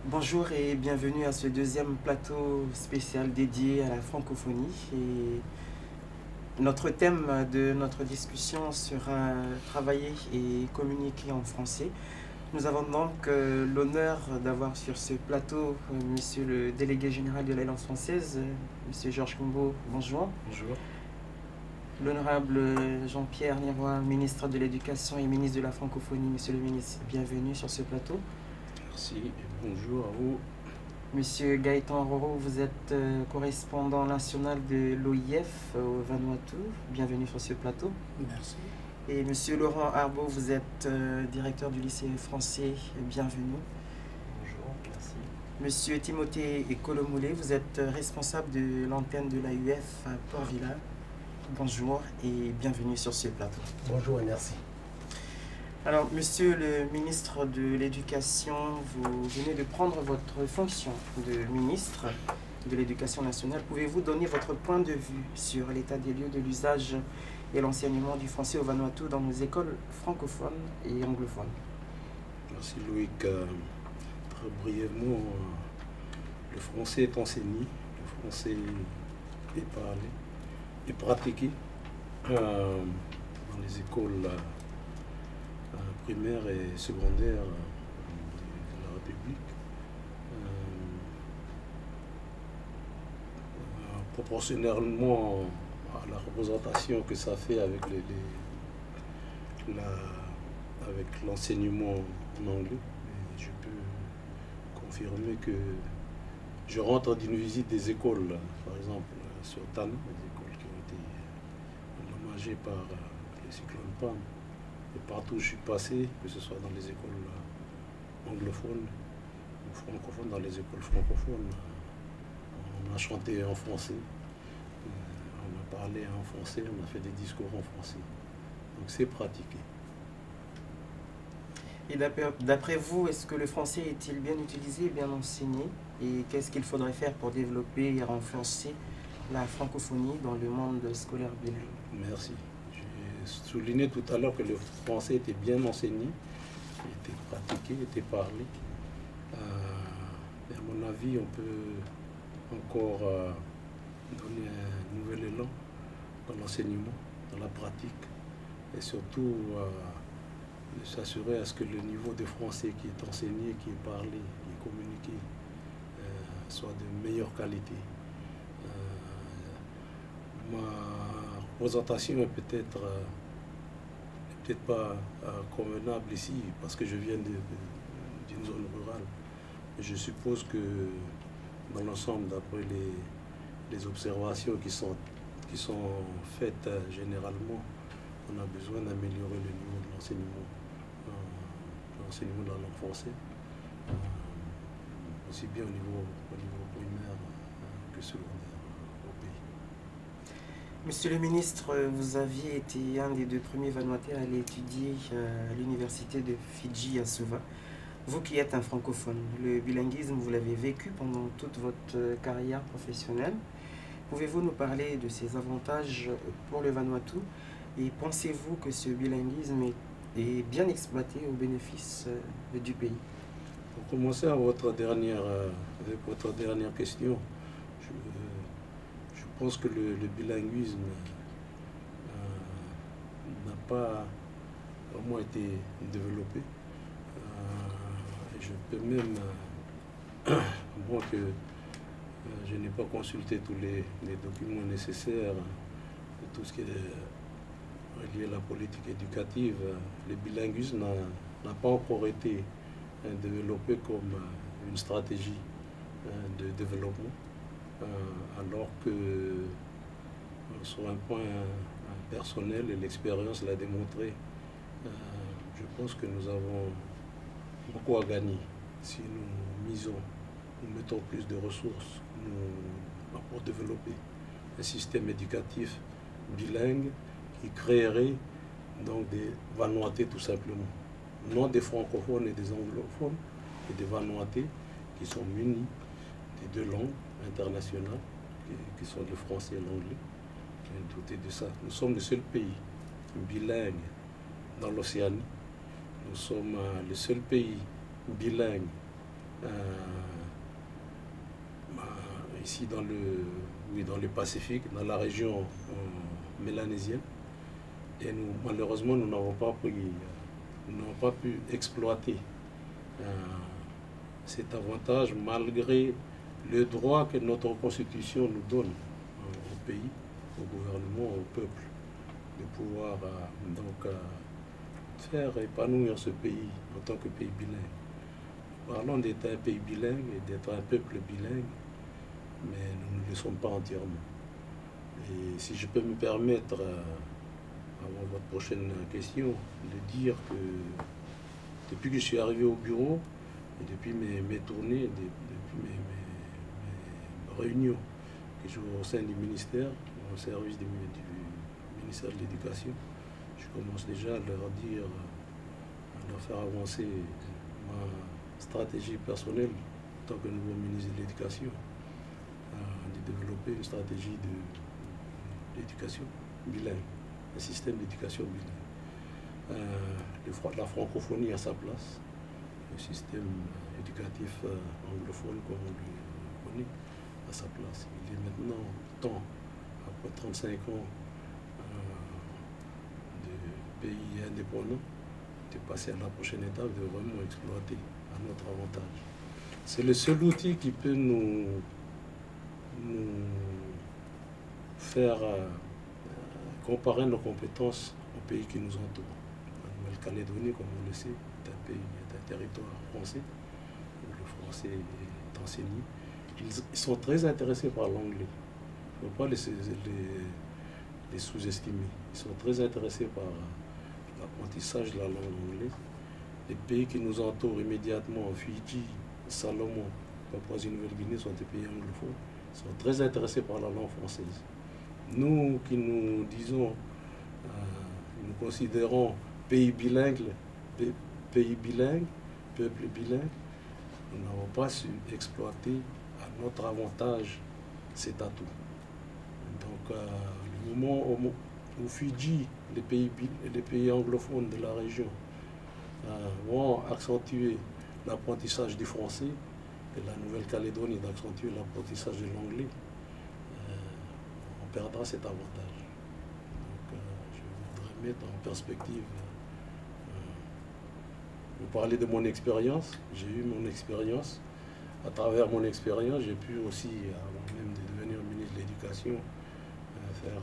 Bonjour et bienvenue à ce deuxième plateau spécial dédié à la francophonie. Et notre thème de notre discussion sera travailler et communiquer en français. Nous avons donc l'honneur d'avoir sur ce plateau Monsieur le délégué général de l'Alliance française, Monsieur Georges Kumbo. Bonjour. Bonjour. L'honorable Jean-Pierre Niroy, ministre de l'Éducation et ministre de la Francophonie. Monsieur le ministre, bienvenue sur ce plateau. Merci et bonjour à vous. Monsieur Gaëtan Roro, vous êtes correspondant national de l'OIF au Vanuatu. Bienvenue sur ce plateau. Merci. Et Monsieur Laurent Arbeau, vous êtes directeur du lycée français. Bienvenue. Bonjour, merci. Monsieur Timothée Colomoulet, vous êtes responsable de l'antenne de l'AUF à Port-Vila. Bonjour et bienvenue sur ce plateau. Bonjour et merci. Alors, Monsieur le ministre de l'Éducation, vous venez de prendre votre fonction de ministre de l'Éducation nationale. Pouvez-vous donner votre point de vue sur l'état des lieux de l'usage et l'enseignement du français au Vanuatu dans nos écoles francophones et anglophones? Merci Loïc. Très brièvement, le français est enseigné, le français est parlé et pratiqué dans les écoles primaires et secondaires de la République. Proportionnellement à la représentation que ça fait avec avec l'enseignement en anglais, je peux confirmer que je rentre d'une visite des écoles, par exemple sur Tan, des écoles qui ont été endommagées par les cyclones Pam. Et partout où je suis passé, que ce soit dans les écoles anglophones ou francophones, dans les écoles francophones, on a chanté en français, on a parlé en français, on a fait des discours en français. Donc c'est pratiqué. Et d'après vous, est-ce que le français est-il bien utilisé et bien enseigné? Et qu'est-ce qu'il faudrait faire pour développer et renforcer la francophonie dans le monde scolaire bilingue? Merci. J'ai souligné tout à l'heure que le français était bien enseigné, était pratiqué, était parlé. Et à mon avis, on peut encore donner un nouvel élan dans l'enseignement, dans la pratique, et surtout de s'assurer à ce que le niveau de français qui est enseigné, qui est parlé, qui est communiqué, soit de meilleure qualité. Ma représentation est peut-être pas convenable ici, parce que je viens d'une zone rurale. Et je suppose que dans l'ensemble, d'après les observations qui sont faites généralement, on a besoin d'améliorer le niveau de l'enseignement de la langue française, aussi bien au niveau primaire que secondaire au pays. Monsieur le ministre, vous aviez été un des 2 premiers Vanuatais à aller étudier à l'université de Fidji à Suva. Vous qui êtes un francophone, le bilinguisme, vous l'avez vécu pendant toute votre carrière professionnelle. Pouvez-vous nous parler de ses avantages pour le Vanuatu et pensez-vous que ce bilinguisme est bien exploité au bénéfice du pays? Pour commencer avec votre dernière question, je pense que le bilinguisme n'a pas vraiment été développé. Je peux même, moi que je n'ai pas consulté tous les documents nécessaires, tout ce qui est relié à la politique éducative, le bilinguisme n'a pas encore été développé comme une stratégie de développement, alors que sur un point personnel, et l'expérience l'a démontré, je pense que nous avons beaucoup à gagner si nous mettons plus de ressources pour développer un système éducatif bilingue qui créerait donc des Vanuatais tout simplement. Non des francophones et des anglophones, mais des Vanuatais qui sont munis des 2 langues internationales, qui sont le français et l'anglais. Doté de ça. Nous sommes le seul pays bilingue dans l'Océanie. Nous sommes le seul pays bilingue ici dans le Pacifique, dans la région mélanésienne. Et nous, malheureusement, nous n'avons pas pu exploiter cet avantage malgré le droit que notre constitution nous donne au pays, au gouvernement, au peuple, de pouvoir faire épanouir ce pays en tant que pays bilingue. Parlons d'être un pays bilingue et d'être un peuple bilingue, mais nous ne le sommes pas entièrement. Et si je peux me permettre, avant votre prochaine question, de dire que depuis que je suis arrivé au bureau, et depuis mes tournées, depuis mes réunions que je joue au sein du ministère, au service du ministère de l'Éducation, je commence déjà à leur dire, à leur faire avancer ma stratégie personnelle en tant que nouveau ministre de l'Éducation, de développer une stratégie d'éducation bilingue, un système d'éducation bilingue. La francophonie à sa place, le système éducatif anglophone comme on le connaît à sa place. Il est maintenant temps, après 35 ans de pays indépendants, de passer à la prochaine étape, de vraiment exploiter à notre avantage. C'est le seul outil qui peut nous faire comparer nos compétences aux pays qui nous entourent. La Nouvelle-Calédonie, comme on le sait, est un territoire français, où le français est enseigné. Ils sont très intéressés par l'anglais. Il ne faut pas les sous-estimer. Ils sont très intéressés par l'apprentissage de la langue anglaise. Les pays qui nous entourent immédiatement, Fidji, Salomon, Papouasie-Nouvelle-Guinée, sont des pays anglophones, sont très intéressés par la langue française. Nous qui nous disons, nous considérons pays bilingue, peuple bilingue, nous n'avons pas su exploiter à notre avantage cet atout. Donc, le moment où Fidji, les pays anglophones de la région, vont accentuer l'apprentissage du français, et la Nouvelle-Calédonie d'accentuer l'apprentissage de l'anglais, on perdra cet avantage. Donc, je voudrais mettre en perspective. Vous parlez de mon expérience, j'ai eu mon expérience. À travers mon expérience, j'ai pu aussi, avant même de devenir ministre de l'Éducation, faire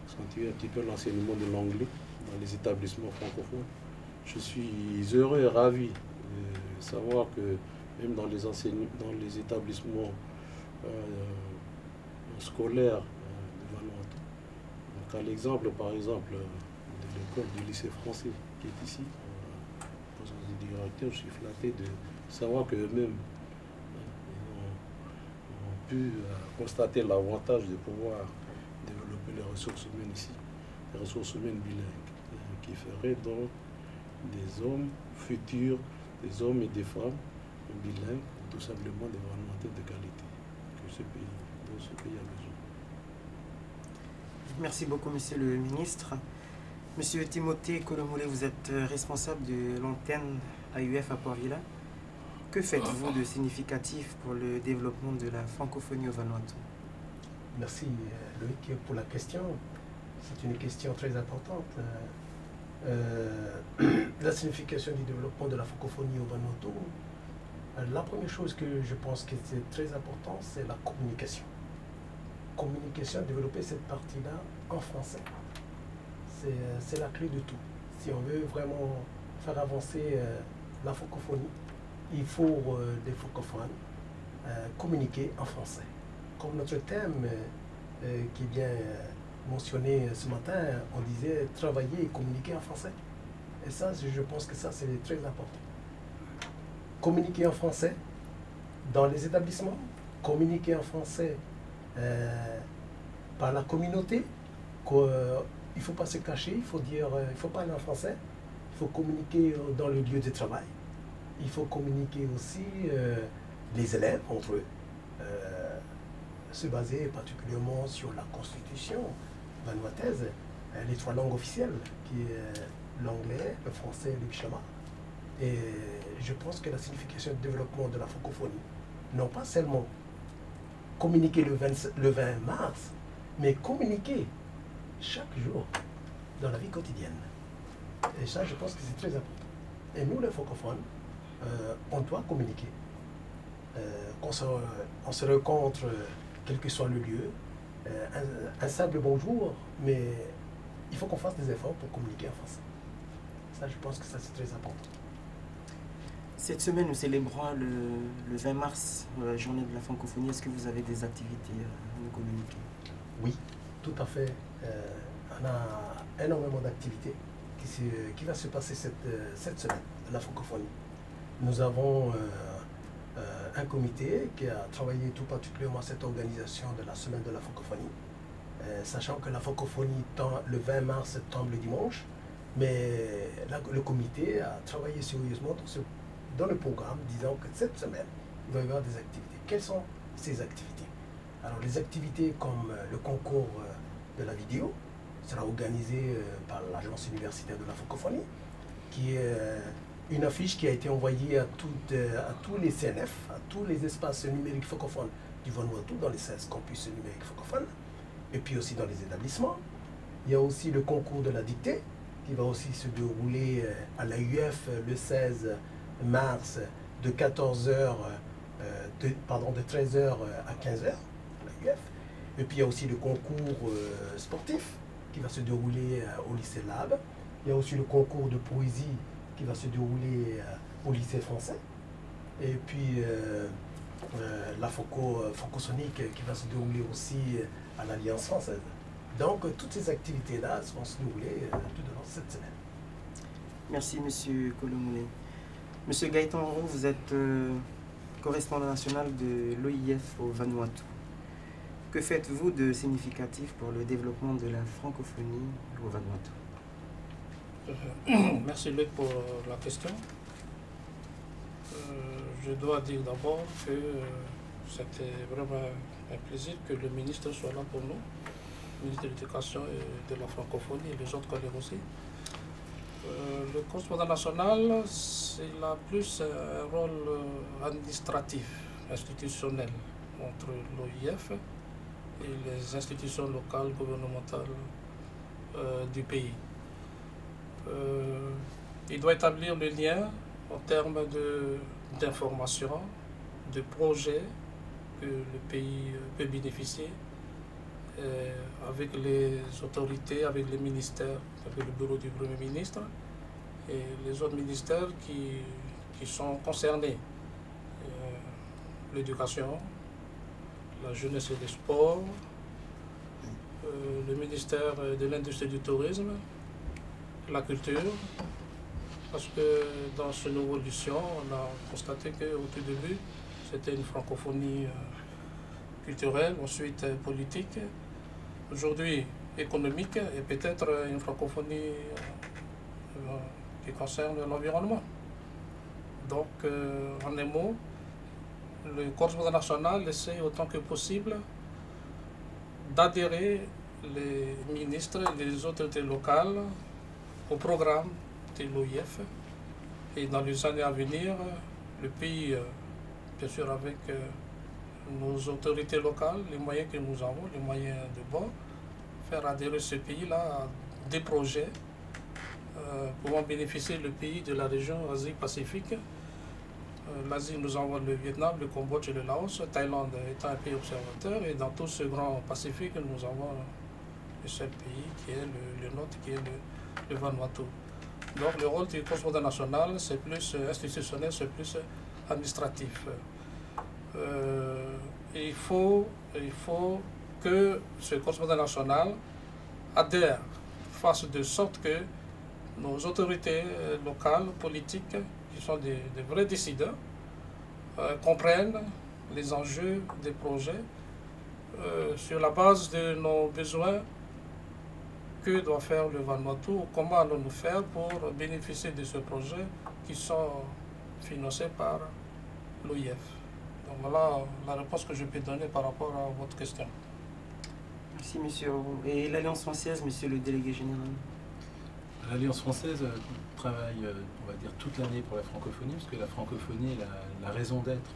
accentuer un petit peu l'enseignement de l'anglais dans les établissements francophones. Je suis heureux et ravi de savoir que même dans les établissements scolaires de Vanuatu, donc à l'exemple par exemple de l'école du lycée français qui est ici, du directeur, je suis flatté de savoir qu'eux-mêmes ont pu constater l'avantage de pouvoir développer les ressources humaines ici, les ressources humaines bilingues, qui feraient donc des hommes futurs, des hommes et des femmes bilingues, tout simplement des Vanuatais de qualité dont ce pays a besoin. Merci beaucoup, Monsieur le Ministre. Monsieur Timothée Colomolé, vous êtes responsable de l'antenne AUF à Port-Vila. Que faites-vous de significatif pour le développement de la francophonie au Vanuatu? Merci Loïc pour la question. C'est une question très importante. La signification du développement de la francophonie au Vanuatu, la première chose que je pense que c'est très important, c'est la communication. Communication, développer cette partie-là en français. C'est la clé de tout. Si on veut vraiment faire avancer la francophonie, il faut des francophones communiquer en français. Comme notre thème qui est bien mentionné ce matin, on disait travailler et communiquer en français. Et ça, je pense que ça, c'est très important. Communiquer en français dans les établissements, communiquer en français par la communauté. Il ne faut pas se cacher, il faut dire, il faut parler en français, il faut communiquer dans le lieu de travail. Il faut communiquer aussi les élèves entre eux, se baser particulièrement sur la constitution vanuataise, les 3 langues officielles, qui est l'anglais, le français et le bishama. Et je pense que la signification du développement de la francophonie, non pas seulement communiquer le 20 mars, mais communiquer chaque jour dans la vie quotidienne. Et ça, je pense que c'est très important. Et nous, les francophones, on doit communiquer. On se rencontre, quel que soit le lieu, un simple bonjour, mais il faut qu'on fasse des efforts pour communiquer en français. Ça, je pense que ça, c'est très important. Cette semaine, nous célébrons le 20 mars, la journée de la francophonie. Est-ce que vous avez des activités à nous communiquer? Oui, tout à fait. On a énormément d'activités qui va se passer cette semaine, la francophonie. Nous avons un comité qui a travaillé tout particulièrement à cette organisation de la semaine de la francophonie, sachant que la francophonie le 20 mars tombe le dimanche, mais le comité a travaillé sérieusement dans le programme, disant que cette semaine, il va y avoir des activités. Quelles sont ces activités? Alors, les activités comme le concours de la vidéo sera organisé par l'Agence universitaire de la francophonie, qui est une affiche qui a été envoyée à tous les CNF, à tous les espaces numériques francophones du Vanuatu, dans les 16 campus numériques francophones, et puis aussi dans les établissements. Il y a aussi le concours de la dictée, qui va aussi se dérouler à l'AUF le 16 mars de 13h à 15h, à l'AUF. Et puis il y a aussi le concours sportif qui va se dérouler au lycée Lab. Il y a aussi le concours de poésie qui va se dérouler au lycée français. Et puis la francosonique qui va se dérouler aussi à l'Alliance française. Donc toutes ces activités-là vont se dérouler tout au long de cette semaine. Merci, M. Kolomoulé. M. Gaëtan Roux, vous êtes correspondant national de l'OIF au Vanuatu. Que faites-vous de significatif pour le développement de la francophonie au Vanuatu? Merci Luc pour la question. Je dois dire d'abord que c'était vraiment un plaisir que le ministre soit là pour nous, le ministre de l'Éducation et de la francophonie et les autres collègues aussi. Le correspondant national, il a plus un rôle administratif, institutionnel entre l'OIF et les institutions locales gouvernementales du pays. Il doit établir le lien en termes d'information, de projets que le pays peut bénéficier avec les autorités, avec les ministères, avec le bureau du Premier ministre et les autres ministères qui sont concernés. L'éducation, la jeunesse et les sports, le ministère de l'Industrie et du Tourisme, la culture, parce que dans ce nouveau édition, on a constaté qu'au tout début, c'était une francophonie culturelle, ensuite politique, aujourd'hui économique et peut-être une francophonie qui concerne l'environnement. Donc, en un mot, le correspondant national essaie autant que possible d'adhérer les ministres et les autorités locales au programme de l'OIF. Et dans les années à venir, le pays, bien sûr avec nos autorités locales, les moyens que nous avons, les moyens de bord, faire adhérer ce pays-là à des projets pouvant bénéficier le pays de la région Asie-Pacifique. L'Asie nous envoie le Vietnam, le Cambodge et le Laos, Thaïlande étant un pays observateur, et dans tout ce grand Pacifique, nous avons le seul pays qui est le nôtre, qui est le Vanuatu. Donc le rôle du correspondant national, c'est plus institutionnel, c'est plus administratif. Il faut que ce correspondant national adhère, fasse de sorte que nos autorités locales, politiques, qui sont des vrais décideurs, comprennent les enjeux des projets sur la base de nos besoins. Que doit faire le Vanuatu, comment allons-nous faire pour bénéficier de ce projet qui sont financés par l'OIF. Donc voilà la réponse que je peux donner par rapport à votre question. Merci, monsieur. Et l'Alliance française, monsieur le délégué général? L'Alliance française travaille, on va dire, toute l'année pour la francophonie, parce que la francophonie est la raison d'être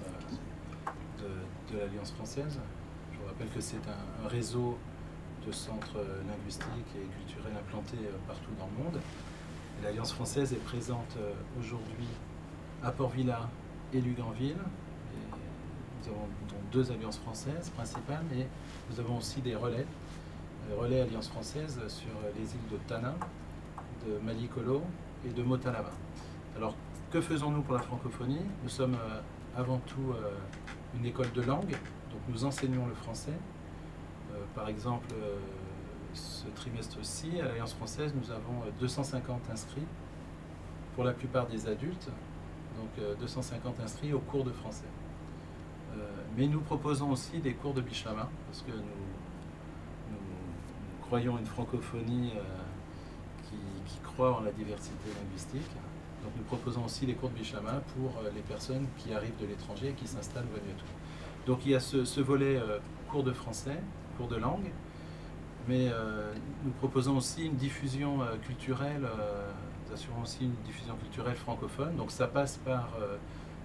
de l'Alliance française. Je vous rappelle que c'est un réseau de centres linguistiques et culturels implantés partout dans le monde. L'Alliance française est présente aujourd'hui à Port-Vila et Luganville. Nous avons donc 2 alliances françaises principales, mais nous avons aussi des relais Alliance française sur les îles de Tana, de Malikolo et de Motalava. Alors, que faisons-nous pour la francophonie? Nous sommes avant tout une école de langue, donc nous enseignons le français. Par exemple, ce trimestre-ci, à l'Alliance française, nous avons 250 inscrits, pour la plupart des adultes, donc 250 inscrits au cours de français. Mais nous proposons aussi des cours de Bichlama, parce que nous croyons une francophonie qui croit en la diversité linguistique. Donc nous proposons aussi des cours de Bichlama pour les personnes qui arrivent de l'étranger et qui s'installent au Vanuatu. Donc il y a ce volet cours de français, cours de langue, mais nous proposons aussi une diffusion culturelle, nous assurons aussi une diffusion culturelle francophone. Donc ça passe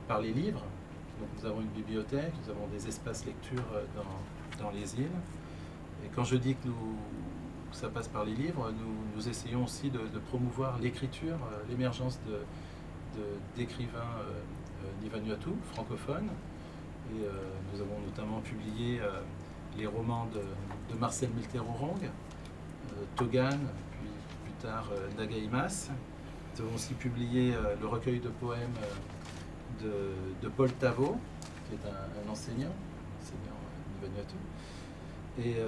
par les livres. Donc nous avons une bibliothèque, nous avons des espaces lecture dans les îles. Et quand je dis que ça passe par les livres, nous essayons aussi de promouvoir l'écriture, l'émergence d'écrivains du Vanuatu, francophones. Et nous avons notamment publié les romans de Marcel Milter-Orong, Togan, puis plus tard Nagaimas. Nous avons aussi publié le recueil de poèmes de Paul Tavo, qui est un enseignant du Vanuatu. Et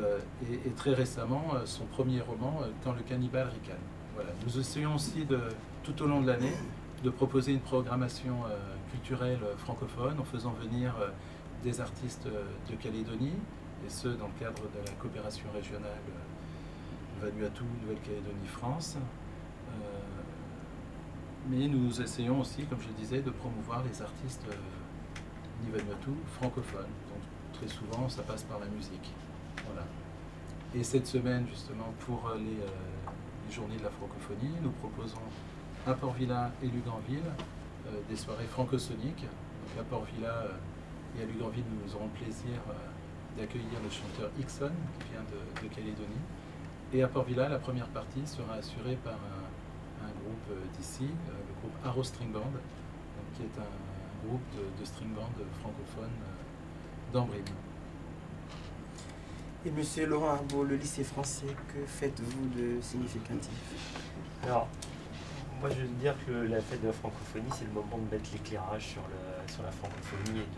très récemment, son premier roman, Quand le cannibale ricane. Voilà. Nous essayons aussi, tout au long de l'année, de proposer une programmation culturelle francophone en faisant venir des artistes de Calédonie, et ce, dans le cadre de la coopération régionale Vanuatu, Nouvelle-Calédonie, France. Mais nous essayons aussi, comme je disais, de promouvoir les artistes du Vanuatu francophones. Donc très souvent, ça passe par la musique. Voilà. Et cette semaine, justement, pour les journées de la francophonie, nous proposons à Port-Vila et Luganville des soirées francosoniques. Donc à Port-Vila et à Luganville, nous aurons le plaisir d'accueillir le chanteur Ixon, qui vient de Calédonie. Et à Port-Vila, la première partie sera assurée par un groupe d'ici, le groupe Arrow String Band, qui est un groupe de string band francophone d'Ambrine. Et Monsieur Laurent Arbeau, le lycée français, que faites-vous de significatif? Alors, moi je veux dire que la fête de la francophonie, c'est le moment de mettre l'éclairage sur la francophonie et de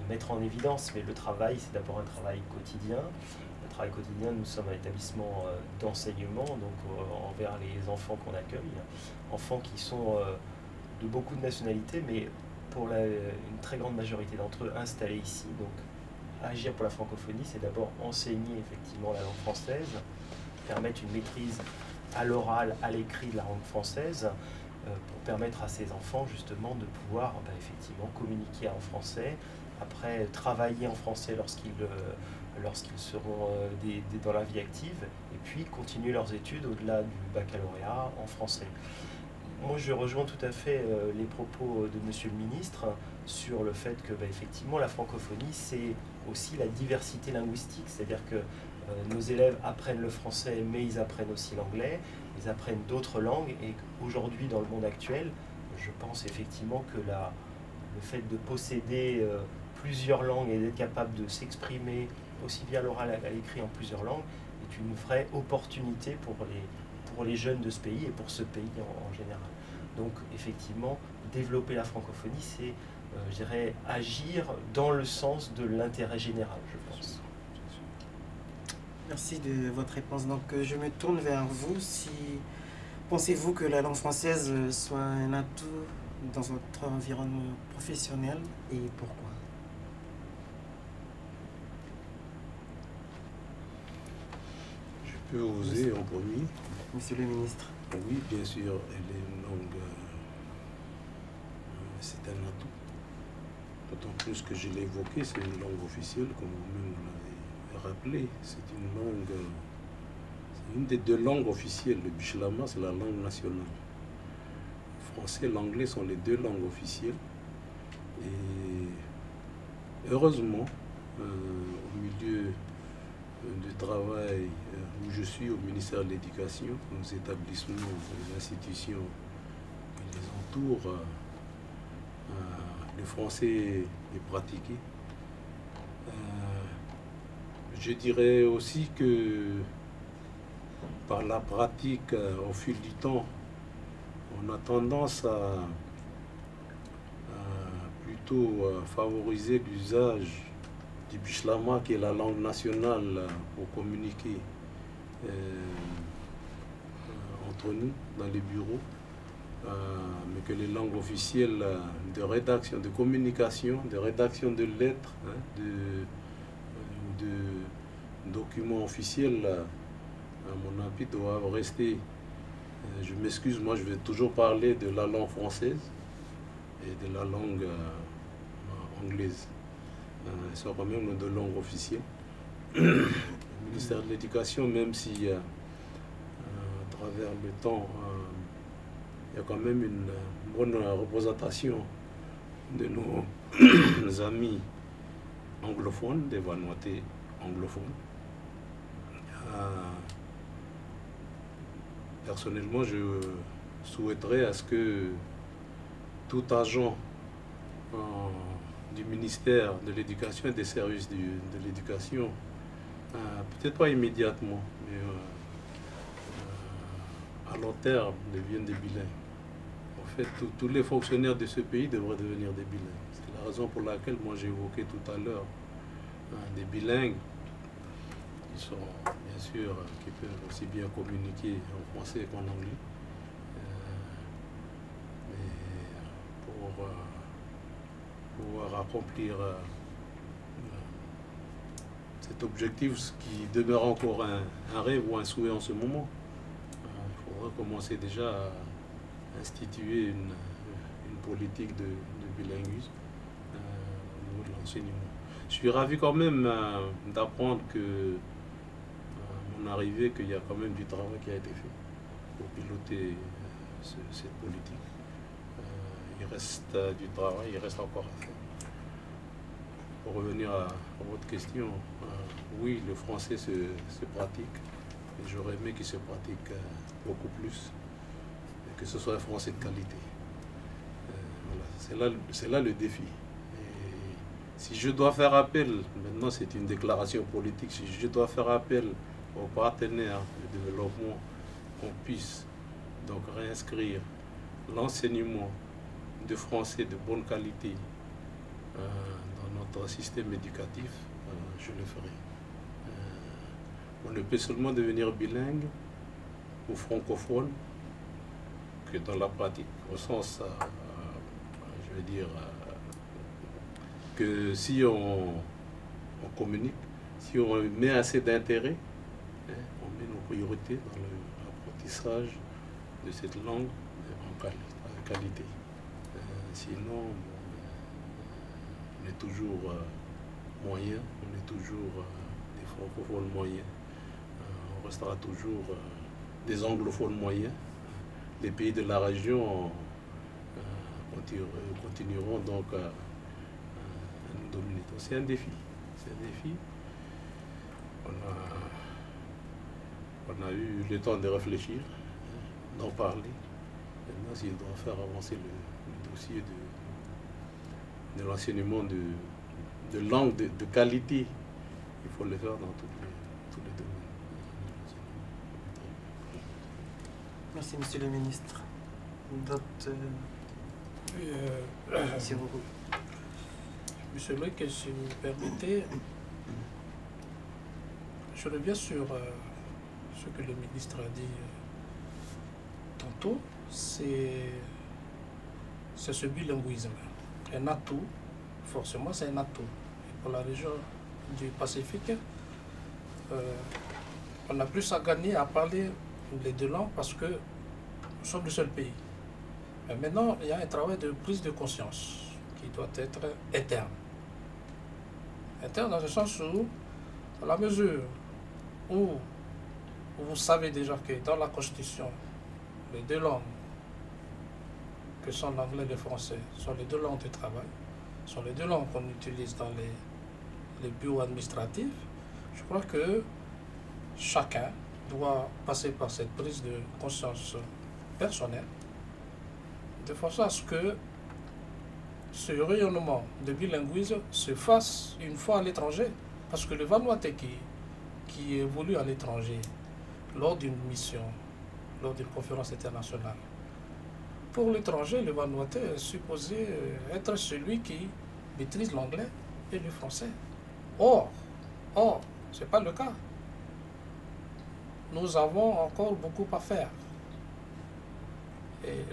mettre en évidence. Mais le travail, c'est d'abord un travail quotidien. Un travail quotidien, nous sommes un établissement d'enseignement, donc envers les enfants qu'on accueille. Enfants qui sont de beaucoup de nationalités, mais pour une très grande majorité d'entre eux installés ici. Donc, agir pour la francophonie, c'est d'abord enseigner effectivement la langue française, permettre une maîtrise à l'oral, à l'écrit de la langue française, pour permettre à ces enfants justement de pouvoir effectivement communiquer en français, après travailler en français lorsqu'ils seront dans la vie active, et puis continuer leurs études au-delà du baccalauréat en français. Moi, je rejoins tout à fait les propos de Monsieur le Ministre sur le fait que, effectivement, la francophonie, c'est aussi la diversité linguistique, c'est-à-dire que nos élèves apprennent le français, mais ils apprennent aussi l'anglais, ils apprennent d'autres langues, et aujourd'hui, dans le monde actuel, je pense effectivement que le fait de posséder plusieurs langues et d'être capable de s'exprimer aussi bien à l'oral qu'à l'écrit en plusieurs langues est une vraie opportunité pour les jeunes de ce pays et pour ce pays en général. Donc effectivement, développer la francophonie, c'est, je dirais, agir dans le sens de l'intérêt général, je pense. Merci de votre réponse. Donc je me tourne vers vous. Pensez-vous que la langue française soit un atout dans votre environnement professionnel et pourquoi? Je peux oser en premier. Monsieur le ministre. Oui, bien sûr, elle est une langue, c'est un atout. D'autant plus que je l'ai évoqué, c'est une langue officielle, comme vous-même l'avez rappelé. C'est une langue une des deux langues officielles. Le Bichlama, c'est la langue nationale. Le français et l'anglais sont les deux langues officielles. Et heureusement, au milieu du travail où je suis au ministère de l'Éducation, aux établissements, aux institutions qui les entourent, le français est pratiqué. Je dirais aussi que par la pratique, au fil du temps, on a tendance à plutôt favoriser l'usage du Bichlama, qui est la langue nationale pour communiquer entre nous dans les bureaux, mais que les langues officielles de rédaction, de communication, de rédaction de lettres, de documents officiels, à mon avis, doivent rester. Je m'excuse, moi je vais toujours parler de la langue française et de la langue anglaise. Elles sont quand même nos deux langues officielles. Le ministère de l'Éducation, même si à travers le temps, il y a quand même une bonne représentation de nos amis anglophones, des Vanuatais anglophones. Personnellement, je souhaiterais à ce que tout agent du ministère de l'Éducation et des services de l'Éducation, peut-être pas immédiatement, mais à long terme, deviennent des bilingues. En fait, tous les fonctionnaires de ce pays devraient devenir des bilingues. C'est la raison pour laquelle moi j'ai évoqué tout à l'heure des bilingues qui sont, bien sûr, qui peuvent aussi bien communiquer en français qu'en anglais. Mais pour pouvoir accomplir cet objectif, ce qui demeure encore un rêve ou un souhait en ce moment, il faudra commencer déjà à instituer une politique de bilinguisme au niveau de l'enseignement. Je suis ravi quand même d'apprendre que, à mon arrivée, qu'il y a quand même du travail qui a été fait pour piloter cette politique. Il reste du travail, il reste encore à faire. Pour revenir à votre question, oui, le français se pratique, et j'aurais aimé qu'il se pratique beaucoup plus, et que ce soit un français de qualité. Voilà. C'est là le défi. Et si je dois faire appel, maintenant c'est une déclaration politique, si je dois faire appel aux partenaires de développement, qu'on puisse donc réinscrire l'enseignement de français de bonne qualité dans notre système éducatif, je le ferai. On ne peut seulement devenir bilingue ou francophone que dans la pratique, au sens, je veux dire, que si on communique, si on met assez d'intérêt, on met nos priorités dans l'apprentissage de cette langue en qualité. Sinon, on est toujours moyen, on est toujours des francophones moyens, on restera toujours des anglophones moyens. Les pays de la région continueront donc à nous dominer. C'est un défi. C'est un défi. On a eu le temps de réfléchir, d'en parler. Maintenant, s'il doit faire avancer le dossier de l'enseignement de langue de qualité, il faut le faire dans tous les domaines. Merci, Monsieur le Ministre. D'autres Monsieur Loïc, si vous permettez, je reviens sur ce que le ministre a dit tantôt, c'est ce bilinguisme. Un atout, forcément c'est un atout. Et pour la région du Pacifique, on a plus à gagner à parler les deux langues parce que nous sommes le seul pays. Mais maintenant, il y a un travail de prise de conscience qui doit être interne. Interne dans le sens où, à la mesure où vous savez déjà que dans la Constitution, les deux langues, que sont l'anglais et le français, sont les deux langues de travail, sont les deux langues qu'on utilise dans les bureaux administratifs. Je crois que chacun doit passer par cette prise de conscience personnelle, de façon à ce que ce rayonnement de bilinguisme se fasse une fois à l'étranger. Parce que le Vanuatais qui évolue à l'étranger, lors d'une mission, lors d'une conférence internationale, pour l'étranger, le Vanuatais est supposé être celui qui maîtrise l'anglais et le français. Or, ce n'est pas le cas. Nous avons encore beaucoup à faire.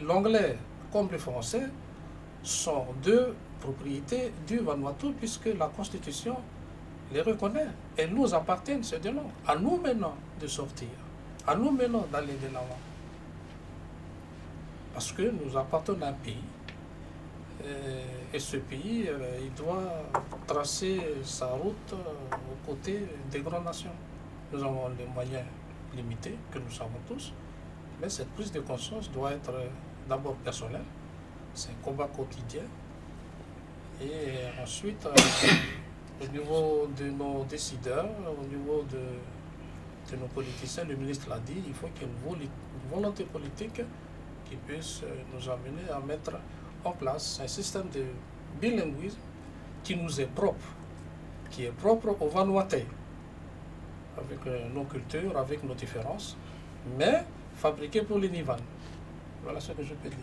L'anglais comme le français sont deux propriétés du Vanuatu puisque la Constitution les reconnaît. Elles nous appartiennent, ces deux langues. À nous maintenant de sortir, à nous maintenant d'aller de l'avant. Parce que nous appartenons à un pays. Et ce pays, il doit tracer sa route aux côtés des grandes nations. Nous avons les moyens limités, que nous savons tous, mais cette prise de conscience doit être d'abord personnelle. C'est un combat quotidien. Et ensuite, au niveau de nos décideurs, au niveau de nos politiciens, le ministre l'a dit, il faut qu'il y ait une volonté politique qui puisse nous amener à mettre en place un système de bilinguisme qui nous est propre, qui est propre au Vanuatais, avec nos cultures, avec nos différences, mais fabriqué pour les Nivan. Voilà ce que je peux dire.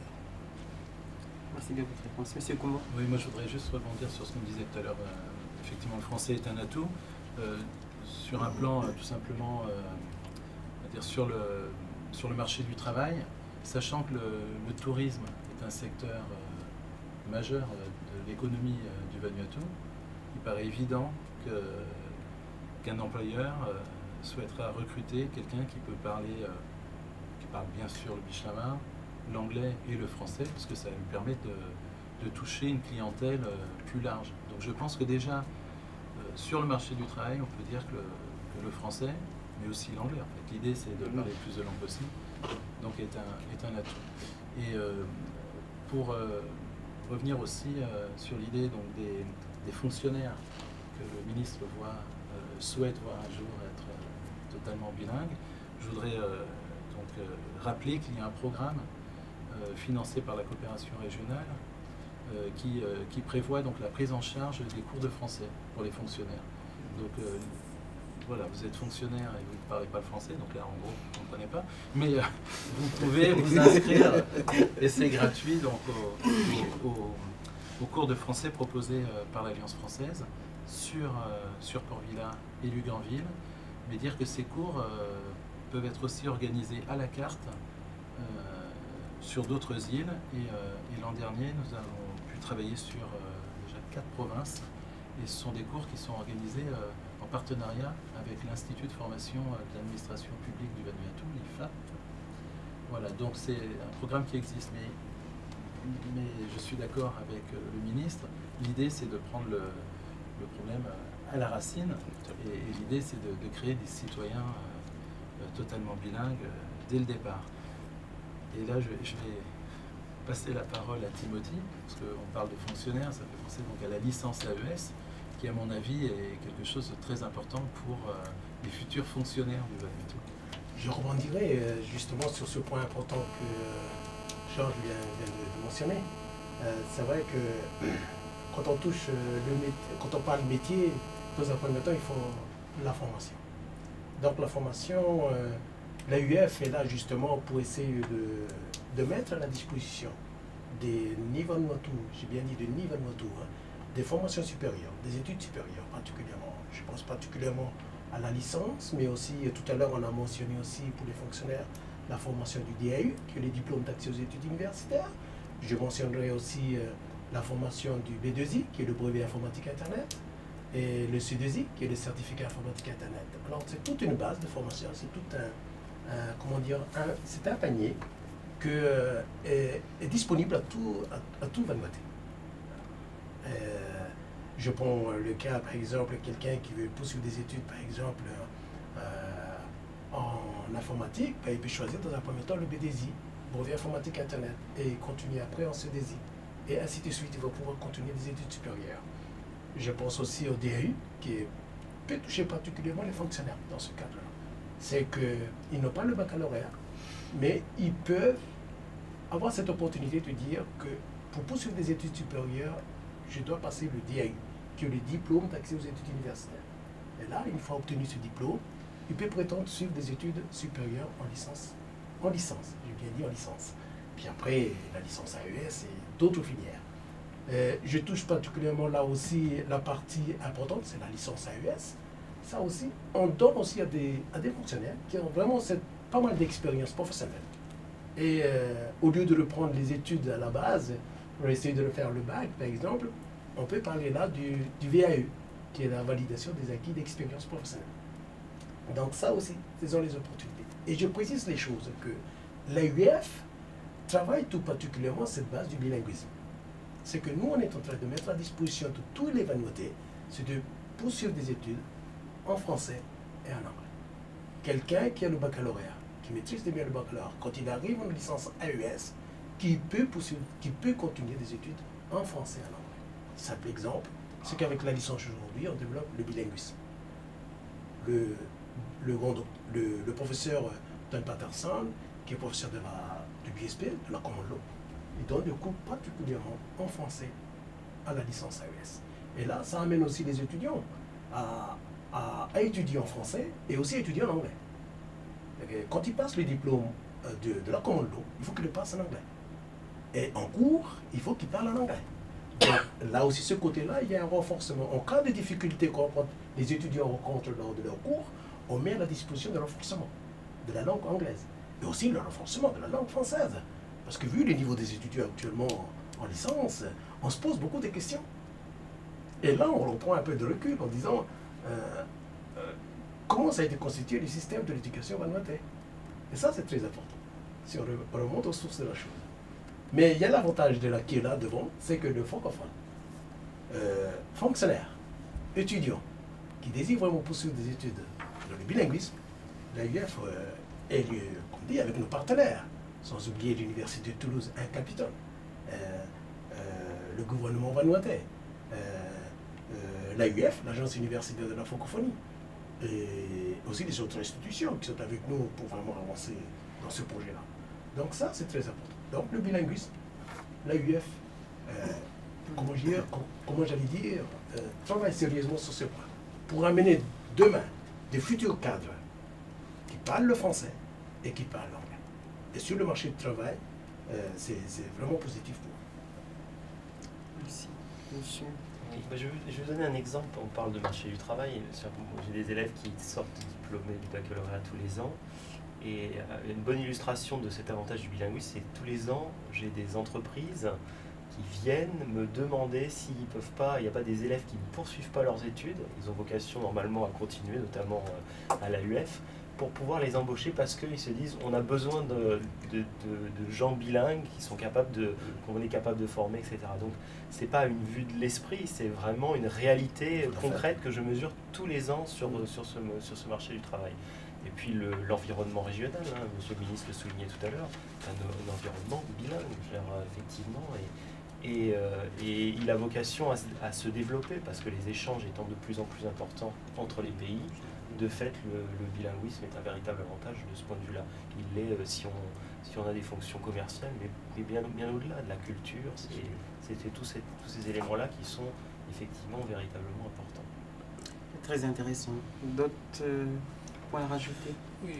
Merci de votre réponse. Monsieur Koumba. Oui, moi je voudrais juste rebondir sur ce qu'on disait tout à l'heure. Effectivement, le français est un atout. Sur un plan tout simplement, on va dire sur le marché du travail, sachant que le tourisme est un secteur majeur de l'économie du Vanuatu, il paraît évident qu'un employeur souhaitera recruter quelqu'un qui peut parler, qui parle bien sûr le bichlama, l'anglais et le français, parce que ça lui permet de toucher une clientèle plus large. Donc je pense que déjà, sur le marché du travail, on peut dire que le français, mais aussi l'anglais, en fait. L'idée, c'est de parler le plus de langues possible, donc est un atout. Et pour revenir aussi sur l'idée des fonctionnaires que le ministre souhaite voir un jour être totalement bilingue, je voudrais rappeler qu'il y a un programme financé par la coopération régionale qui prévoit donc la prise en charge des cours de français pour les fonctionnaires. Donc voilà, vous êtes fonctionnaire et vous ne parlez pas le français, donc là en gros vous ne comprenez pas, mais vous pouvez vous inscrire et c'est gratuit donc au cours de français proposés par l'Alliance française sur Port-Vila et Luganville, mais dire que ces cours peuvent être aussi organisés à la carte sur d'autres îles et l'an dernier nous avons pu travailler sur déjà 4 provinces et ce sont des cours qui sont organisés en partenariat avec l'Institut de formation de l'administration publique du Vanuatu, l'IFAP. Voilà, donc c'est un programme qui existe, mais je suis d'accord avec le ministre. L'idée, c'est de prendre le problème à la racine, et l'idée, c'est de créer des citoyens totalement bilingues dès le départ. Et là, je vais passer la parole à Timothy, parce qu'on parle de fonctionnaires, ça fait penser donc à la licence AES, qui, à mon avis, est quelque chose de très important pour les futurs fonctionnaires du Vanuatu. Je rebondirai justement sur ce point important que Georges vient de mentionner. C'est vrai que quand on touche quand on parle métier, dans un premier temps, il faut la formation. Donc la formation, l'AUF est là justement pour essayer de mettre à la disposition des Nivanuatu, j'ai bien dit de Nivanuatu, des formations supérieures, des études supérieures particulièrement. Je pense particulièrement à la licence, mais aussi, tout à l'heure, on a mentionné aussi pour les fonctionnaires la formation du DAU, qui est le diplôme d'accès aux études universitaires. Je mentionnerai aussi la formation du B2I, qui est le brevet informatique Internet, et le C2I, qui est le certificat informatique Internet. Alors, c'est toute une base de formation, c'est tout comment dire, c'est un panier que est disponible à tout Vanuatu. Je prends le cas, par exemple, quelqu'un qui veut poursuivre des études, par exemple, en en informatique, ben, il peut choisir dans un premier temps le BDSI, brevet informatique Internet, et continuer après en CDSI. Et ainsi de suite, il va pouvoir continuer des études supérieures. Je pense aussi au DAU, qui peut toucher particulièrement les fonctionnaires dans ce cadre-là. C'est qu'ils n'ont pas le baccalauréat, mais ils peuvent avoir cette opportunité de dire que pour poursuivre des études supérieures, je dois passer le DAU, qui est le diplôme d'accès aux études universitaires. Et là, une fois obtenu ce diplôme, il peut prétendre suivre des études supérieures en licence. En licence, j'ai bien dit en licence. Puis après, la licence AES et d'autres filières. Je touche particulièrement là aussi la partie importante, c'est la licence AES. Ça aussi, on donne aussi à des fonctionnaires qui ont vraiment pas mal d'expérience professionnelle. Et au lieu de reprendre les études à la base, pour essayer de refaire le bac, par exemple, on peut parler là du VAE, qui est la validation des acquis d'expérience professionnelle. Donc ça aussi, ce sont les opportunités. Et je précise les choses, que l'AUF travaille tout particulièrement cette base du bilinguisme. C'est que nous, on est en train de mettre à disposition de tous les Vanuatais, c'est de poursuivre des études en français et en anglais. Quelqu'un qui a le baccalauréat, qui maîtrise bien le baccalauréat, quand il arrive en licence AES, qui peut continuer des études en français et en anglais. Simple exemple, c'est qu'avec la licence aujourd'hui, on développe le bilinguisme. Le professeur Don Patterson, qui est professeur du BSP, de la Common Law, il donne des cours particulièrement en français à la licence AES. Et là, ça amène aussi les étudiants à étudier en français et aussi à étudier en anglais. Et quand ils passent le diplôme de la Common Law, il faut qu'ils le passent en anglais. Et en cours, il faut qu'ils parlent en anglais. Donc, là aussi, ce côté-là, il y a un renforcement. En cas de difficulté que les étudiants rencontrent lors de leur cours, on met à la disposition de renforcement de la langue anglaise. Et aussi le renforcement de la langue française. Parce que vu le niveau des étudiants actuellement en licence, on se pose beaucoup de questions. Et là, on reprend un peu de recul en disant comment ça a été constitué le système de l'éducation vanuatais. Et ça, c'est très important, si on remonte aux sources de la chose. Mais il y a l'avantage qui est là devant, c'est que le francophone, fonctionnaire, étudiant, qui désire vraiment poursuivre des études dans le bilinguisme, l'AUF est lieu, comme dit, avec nos partenaires, sans oublier l'Université de Toulouse, un Capitole, le gouvernement vanuatais, l'AUF, l'Agence universitaire de la francophonie, et aussi les autres institutions qui sont avec nous pour vraiment avancer dans ce projet-là. Donc ça, c'est très important. Donc le bilinguisme, l'AUF, comment j'allais dire, travaille sérieusement sur ce point, pour amener demain des futurs cadres qui parlent le français et qui parlent l'anglais. Et sur le marché du travail, c'est vraiment positif pour eux. Merci. Monsieur. Je vais donner un exemple. On parle de marché du travail. J'ai des élèves qui sortent diplômés du baccalauréat tous les ans. Et une bonne illustration de cet avantage du bilinguisme, c'est que tous les ans, j'ai des entreprises qui viennent me demander s'ils ne peuvent pas, il n'y a pas des élèves qui ne poursuivent pas leurs études, ils ont vocation normalement à continuer, notamment à l'AUF, pour pouvoir les embaucher parce qu'ils se disent on a besoin de gens bilingues qui sont capables qu'on est capable de former, etc. Donc ce n'est pas une vue de l'esprit, c'est vraiment une réalité concrète que je mesure tous les ans sur ce marché du travail. Et puis l'environnement régional, hein, monsieur le ministre le soulignait tout à l'heure, un environnement bilingue, effectivement, et il a vocation à se développer parce que les échanges étant de plus en plus importants entre les pays, de fait le bilinguisme est un véritable avantage de ce point de vue-là. Il l'est si on a des fonctions commerciales, mais bien au-delà de la culture, c'est tous ces éléments-là qui sont effectivement véritablement importants. Très intéressant. D'autres à rajouter? Oui,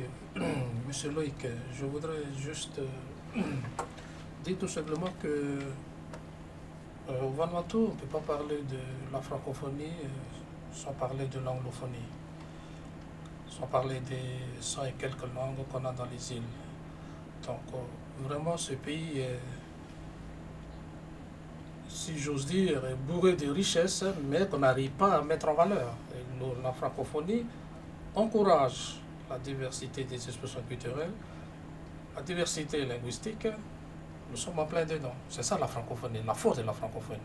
monsieur Loïc, je voudrais juste dire tout simplement que au Vanuatu, on ne peut pas parler de la francophonie sans parler de l'anglophonie, sans parler des 100 et quelques langues qu'on a dans les îles. Donc vraiment ce pays est, si j'ose dire, est bourré de richesses, mais qu'on n'arrive pas à mettre en valeur. Et la francophonie encourage la diversité des expressions culturelles, la diversité linguistique. Nous sommes en plein dedans. C'est ça la francophonie, la force de la francophonie.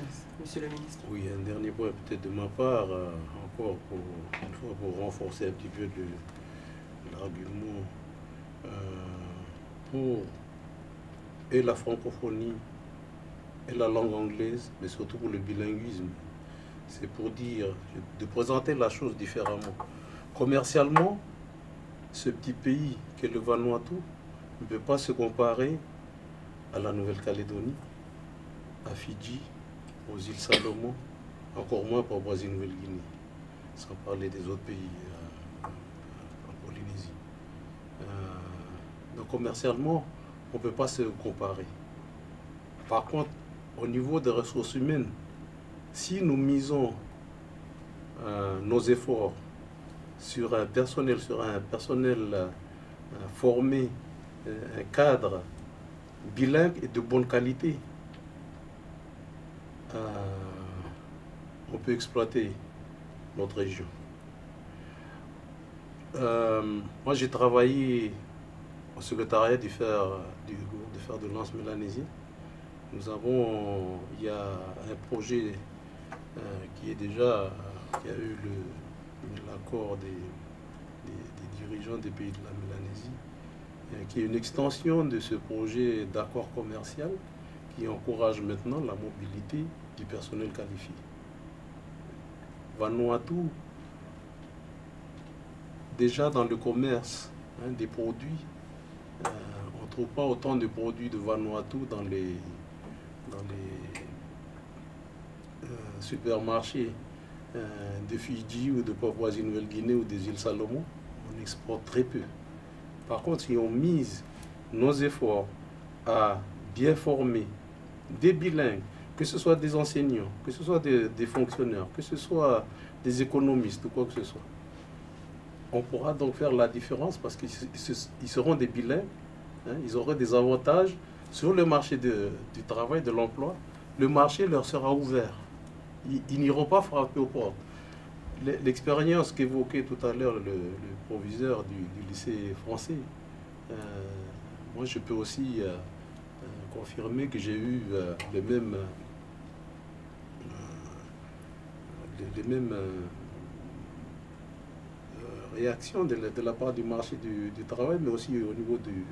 Merci. Monsieur le ministre. Oui, un dernier point peut-être de ma part, encore pour renforcer un petit peu l'argument pour et la francophonie et la langue anglaise, mais surtout pour le bilinguisme. C'est pour dire, de présenter la chose différemment. Commercialement, ce petit pays qu'est le Vanuatu ne peut pas se comparer à la Nouvelle-Calédonie, à Fidji, aux îles Salomon, encore moins pour Papouasie-Nouvelle-Guinée, sans parler des autres pays en Polynésie. Donc commercialement, on ne peut pas se comparer. Par contre, au niveau des ressources humaines, si nous misons nos efforts sur un personnel formé, un cadre bilingue et de bonne qualité, on peut exploiter notre région. Moi, j'ai travaillé au secrétariat du fer de lance mélanésien. Il y a un projet qui a eu l'accord des dirigeants des pays de la Mélanésie, qui est une extension de ce projet d'accord commercial qui encourage maintenant la mobilité du personnel qualifié. Vanuatu, déjà dans le commerce des produits, on ne trouve pas autant de produits de Vanuatu dans les supermarchés de Fidji ou de Papouasie-Nouvelle-Guinée ou des îles Salomon. On exporte très peu. Par contre, si on mise nos efforts à bien former des bilingues, que ce soit des enseignants, que ce soit des fonctionnaires, que ce soit des économistes ou quoi que ce soit, on pourra donc faire la différence parce qu'ils seront des bilingues, ils auront des avantages sur le marché du travail, de l'emploi. Le marché leur sera ouvert. Ils n'iront pas frapper aux portes. L'expérience qu'évoquait tout à l'heure le proviseur du lycée français, moi je peux aussi confirmer que j'ai eu les mêmes réactions de la part du marché du travail, mais aussi au niveau du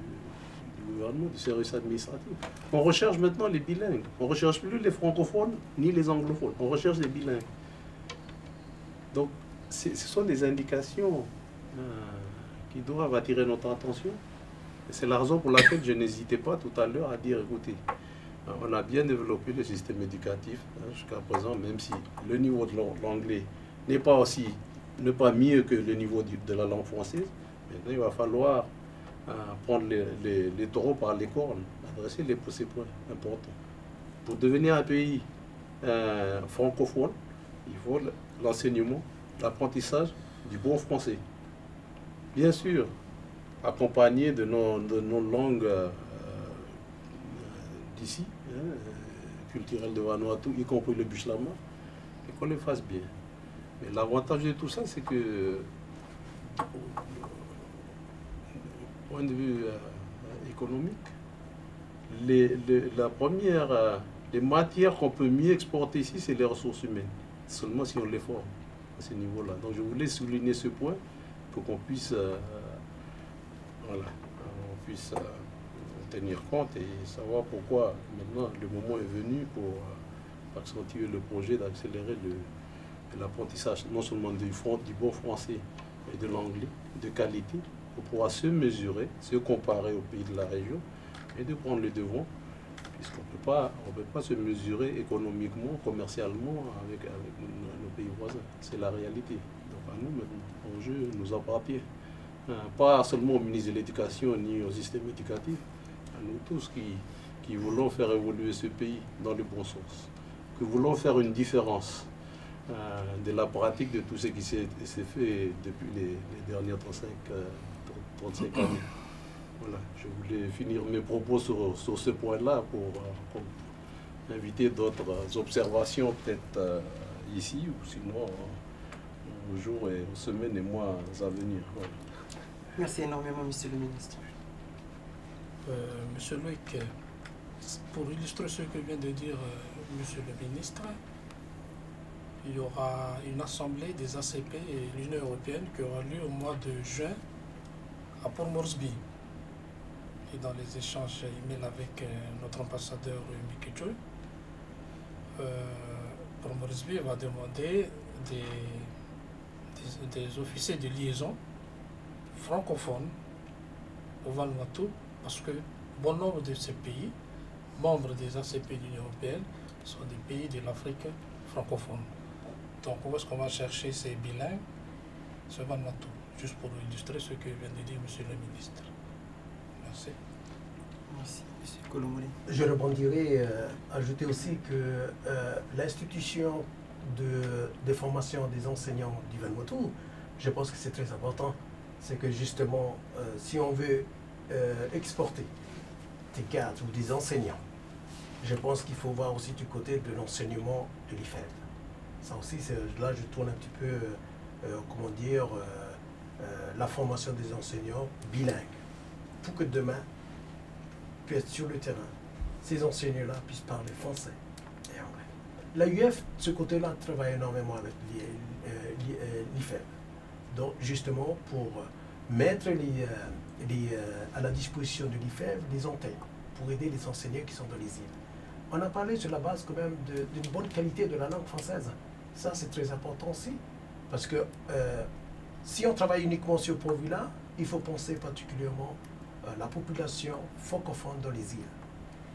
gouvernement, du service administratif. On recherche maintenant les bilingues. On ne recherche plus les francophones ni les anglophones. On recherche les bilingues. Donc, ce sont des indications qui doivent attirer notre attention. C'est la raison pour laquelle je n'hésitais pas tout à l'heure à dire, écoutez, on a bien développé le système éducatif jusqu'à présent, même si le niveau de l'anglais n'est pas mieux que le niveau de la langue française. Maintenant, il va falloir prendre les taureaux par les cornes, adresser ces points importants. Pour devenir un pays francophone, il faut l'enseignement, l'apprentissage du bon français. Bien sûr, accompagné de nos langues d'ici, culturelles de Vanuatu, y compris le Bislama, et qu'on le fasse bien. Mais l'avantage de tout ça, c'est que point de vue économique, les matières qu'on peut mieux exporter ici, c'est les ressources humaines. Seulement si on les forme à ce niveau-là. Donc je voulais souligner ce point pour qu'on puisse, tenir compte et savoir pourquoi maintenant le moment est venu pour accentuer le projet d'accélérer l'apprentissage non seulement du bon français et de l'anglais de qualité, pour pouvoir se mesurer, se comparer aux pays de la région et de prendre le devant, puisqu'on ne peut pas se mesurer économiquement, commercialement avec nos pays voisins. C'est la réalité. Donc à nous maintenant, l'enjeu nous appartient. Pas seulement au ministre de l'Éducation ni au système éducatif, à nous tous qui voulons faire évoluer ce pays dans le bon sens, qui voulons faire une différence de la pratique de tout ce qui s'est fait depuis les dernières 35 années. Voilà, je voulais finir mes propos sur ce point-là pour inviter d'autres observations peut-être ici ou sinon aux jours et aux semaines et mois à venir. Voilà. Merci énormément, Monsieur le Ministre. Monsieur Loïc, pour illustrer ce que vient de dire Monsieur le ministre, il y aura une assemblée des ACP et l'Union européenne qui aura lieu au mois de juin à Port Moresby. Et dans les échanges email avec notre ambassadeur Mikijo, Port Moresby va demander des officiers de liaison francophones au Vanuatu, parce que bon nombre de ces pays, membres des ACP de l'Union européenne, sont des pays de l'Afrique francophone. Donc où est-ce qu'on va chercher ces bilingues? Ce Vanuatu, juste pour illustrer ce que vient de dire Monsieur le ministre. Merci. Merci, M. Kolomole. Je rebondirai, ajouter aussi que l'institution de formation des enseignants du Vanuatu, je pense que c'est très important. C'est que justement, si on veut exporter des cadres ou des enseignants, je pense qu'il faut voir aussi du côté de l'enseignement de l'IFED. Ça aussi, là je tourne un petit peu, comment dire, la formation des enseignants bilingues, pour que demain, puissent être sur le terrain, ces enseignants-là puissent parler français et anglais. L'AUF, de ce côté-là, travaille énormément avec l'IFED. Donc, justement, pour mettre à la disposition de l'IFED les antennes, pour aider les enseignants qui sont dans les îles. On a parlé sur la base quand même d'une bonne qualité de la langue française. Ça, c'est très important aussi, parce que si on travaille uniquement sur Port-Vila, il faut penser particulièrement à la population francophone dans les îles.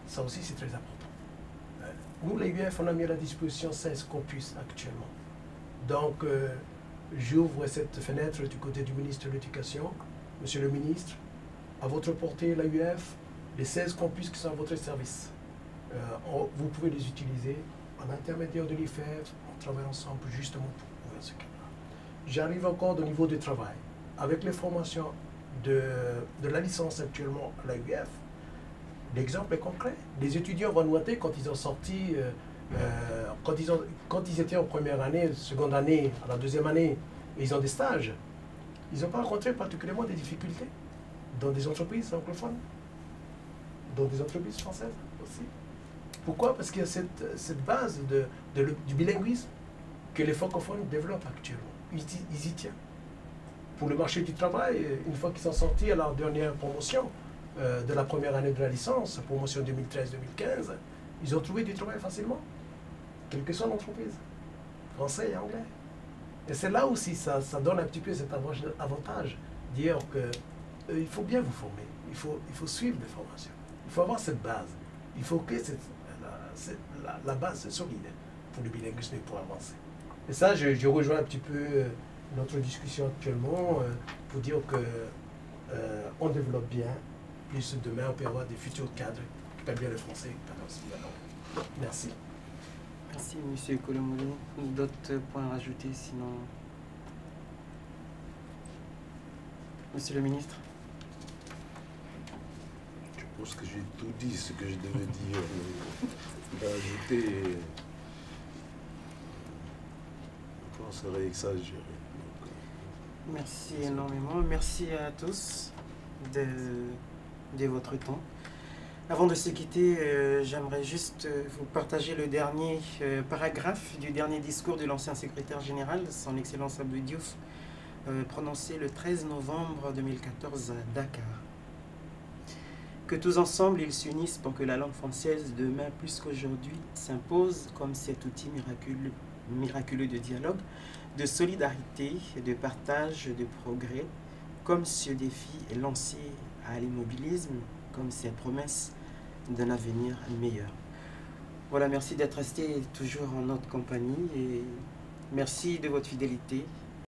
Ça aussi, c'est très important. Nous, l'AUF, on a mis à la disposition 16 campus actuellement. Donc, j'ouvre cette fenêtre du côté du ministre de l'Éducation. Monsieur le ministre, à votre portée, l'AUF, les 16 campus qui sont à votre service. Vous pouvez les utiliser en intermédiaire de l'IFED. On travaille ensemble justement pour ouvrir ce cadre-là. J'arrive encore au niveau du travail. Avec les formations de la licence actuellement à l'AUF, l'exemple est concret. Les étudiants vanuatais, quand ils ont sorti, quand ils étaient en première année, seconde année, à la deuxième année, et ils ont des stages, ils n'ont pas rencontré particulièrement des difficultés dans des entreprises anglophones, dans des entreprises françaises aussi. Pourquoi? Parce qu'il y a cette base du bilinguisme que les francophones développent actuellement. Ils y tiennent. Pour le marché du travail, une fois qu'ils sont sortis à leur dernière promotion de la première année de la licence, promotion 2013-2015, ils ont trouvé du travail facilement, quelle que soit l'entreprise, français et anglais. Et c'est là aussi, ça donne un petit peu cet avantage, dire qu'il faut bien vous former, il faut suivre des formations, il faut avoir cette base, il faut que la base soit solide pour le bilinguisme et pour avancer. Et ça, je rejoins un petit peu notre discussion actuellement pour dire qu'on développe bien, plus demain on peut avoir des futurs cadres qui parlent bien le français, qui parlent aussi la langue. Merci. Merci, M. Kolomole. D'autres points à rajouter, sinon... Monsieur le ministre. Je pense que j'ai tout dit ce que je devais dire. D'ajouter, je pense, serait exagéré. Merci énormément. Merci à tous de votre temps. Avant de se quitter, j'aimerais juste vous partager le dernier paragraphe du dernier discours de l'ancien secrétaire général, son Excellence Abdou Diouf, prononcé le 13 novembre 2014 à Dakar. Que tous ensemble, ils s'unissent pour que la langue française, demain plus qu'aujourd'hui, s'impose comme cet outil miraculeux de dialogue, de solidarité, de partage, de progrès, comme ce défi lancé à l'immobilisme, comme cette promesse d'un avenir meilleur. Voilà, merci d'être resté toujours en notre compagnie et merci de votre fidélité.